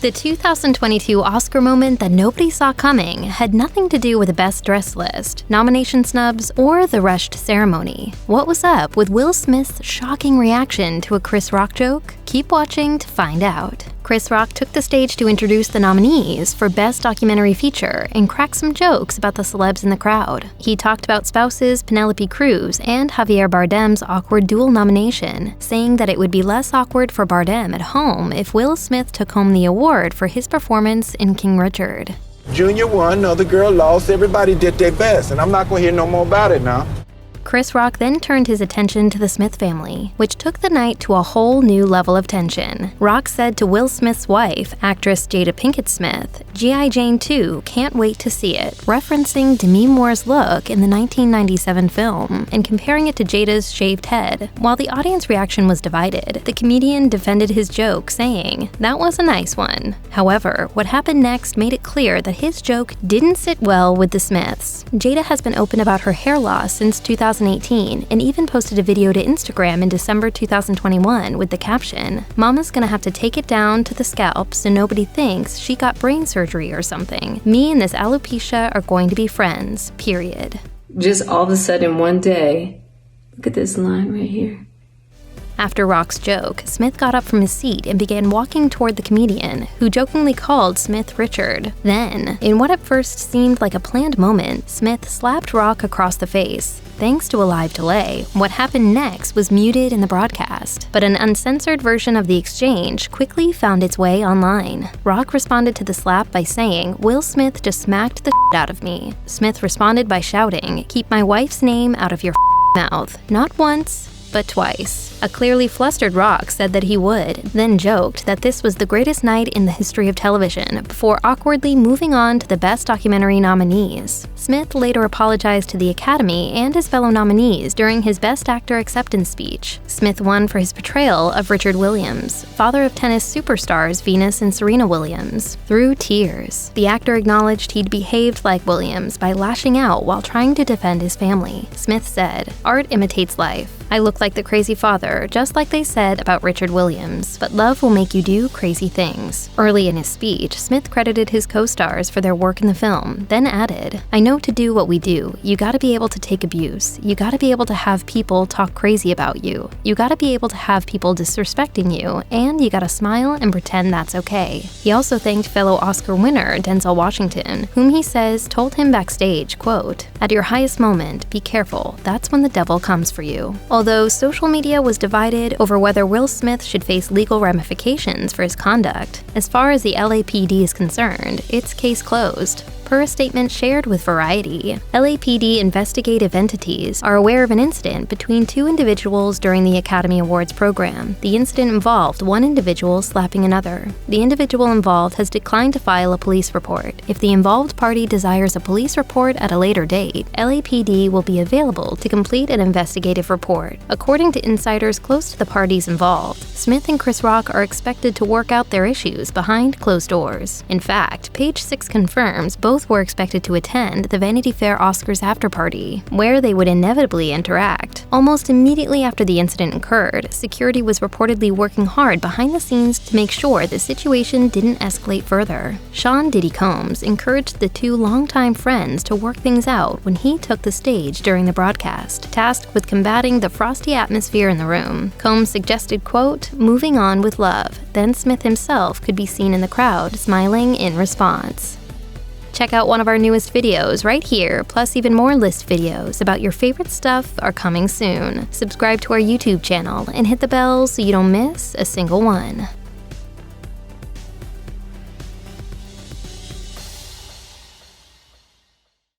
The 2022 Oscar moment that nobody saw coming had nothing to do with the Best Dressed list, nomination snubs, or the rushed ceremony. What was up with Will Smith's shocking reaction to a Chris Rock joke? Keep watching to find out. Chris Rock took the stage to introduce the nominees for Best Documentary Feature and crack some jokes about the celebs in the crowd. He talked about spouses Penelope Cruz and Javier Bardem's awkward dual nomination, saying that it would be less awkward for Bardem at home if Will Smith took home the award for his performance in King Richard. Junior won, the other girl lost, everybody did their best, and I'm not gonna hear no more about it now. Chris Rock then turned his attention to the Smith family, which took the night to a whole new level of tension. Rock said to Will Smith's wife, actress Jada Pinkett Smith, "G.I. Jane 2, can't wait to see it," referencing Demi Moore's look in the 1997 film and comparing it to Jada's shaved head. While the audience reaction was divided, the comedian defended his joke, saying, "That was a nice one." However, what happened next made it clear that his joke didn't sit well with the Smiths. Jada has been open about her hair loss since 2018 and even posted a video to Instagram in December 2021 with the caption, "Mama's gonna have to take it down to the scalp so nobody thinks she got brain surgery or something. Me and this alopecia are going to be friends, period." Just all of a sudden one day, look at this line right here. After Rock's joke, Smith got up from his seat and began walking toward the comedian, who jokingly called Smith Richard. Then, in what at first seemed like a planned moment, Smith slapped Rock across the face. Thanks to a live delay, what happened next was muted in the broadcast, but an uncensored version of the exchange quickly found its way online. Rock responded to the slap by saying, "Will Smith just smacked the out of me." Smith responded by shouting, "Keep my wife's name out of your mouth," not once, but twice. A clearly flustered Rock said that he would, then joked that this was the greatest night in the history of television, before awkwardly moving on to the Best Documentary nominees. Smith later apologized to the Academy and his fellow nominees during his Best Actor acceptance speech. Smith won for his portrayal of Richard Williams, father of tennis superstars Venus and Serena Williams, through tears. The actor acknowledged he'd behaved like Williams by lashing out while trying to defend his family. Smith said, "Art imitates life. I look like the crazy father, just like they said about Richard Williams, but love will make you do crazy things." Early in his speech, Smith credited his co-stars for their work in the film, then added, "I know to do what we do, you gotta be able to take abuse. You gotta be able to have people talk crazy about you. You gotta be able to have people disrespecting you, and you gotta smile and pretend that's okay." He also thanked fellow Oscar winner Denzel Washington, whom he says told him backstage, quote, "At your highest moment, be careful, that's when the devil comes for you." Although social media was divided over whether Will Smith should face legal ramifications for his conduct, as far as the LAPD is concerned, it's case closed. Per a statement shared with Variety, LAPD investigative entities are aware of an incident between two individuals during the Academy Awards program. The incident involved one individual slapping another. The individual involved has declined to file a police report. If the involved party desires a police report at a later date, LAPD will be available to complete an investigative report. According to insiders close to the parties involved, Smith and Chris Rock are expected to work out their issues behind closed doors. In fact, Page 6 confirms both were expected to attend the Vanity Fair Oscars afterparty, where they would inevitably interact. Almost immediately after the incident occurred, security was reportedly working hard behind the scenes to make sure the situation didn't escalate further. Sean Diddy Combs encouraged the two longtime friends to work things out when he took the stage during the broadcast, tasked with combating the frosty atmosphere in the room. Combs suggested, quote, "moving on with love." Then Smith himself could be seen in the crowd, smiling in response. Check out one of our newest videos right here, plus even more list videos about your favorite stuff are coming soon. Subscribe to our YouTube channel and hit the bell so you don't miss a single one.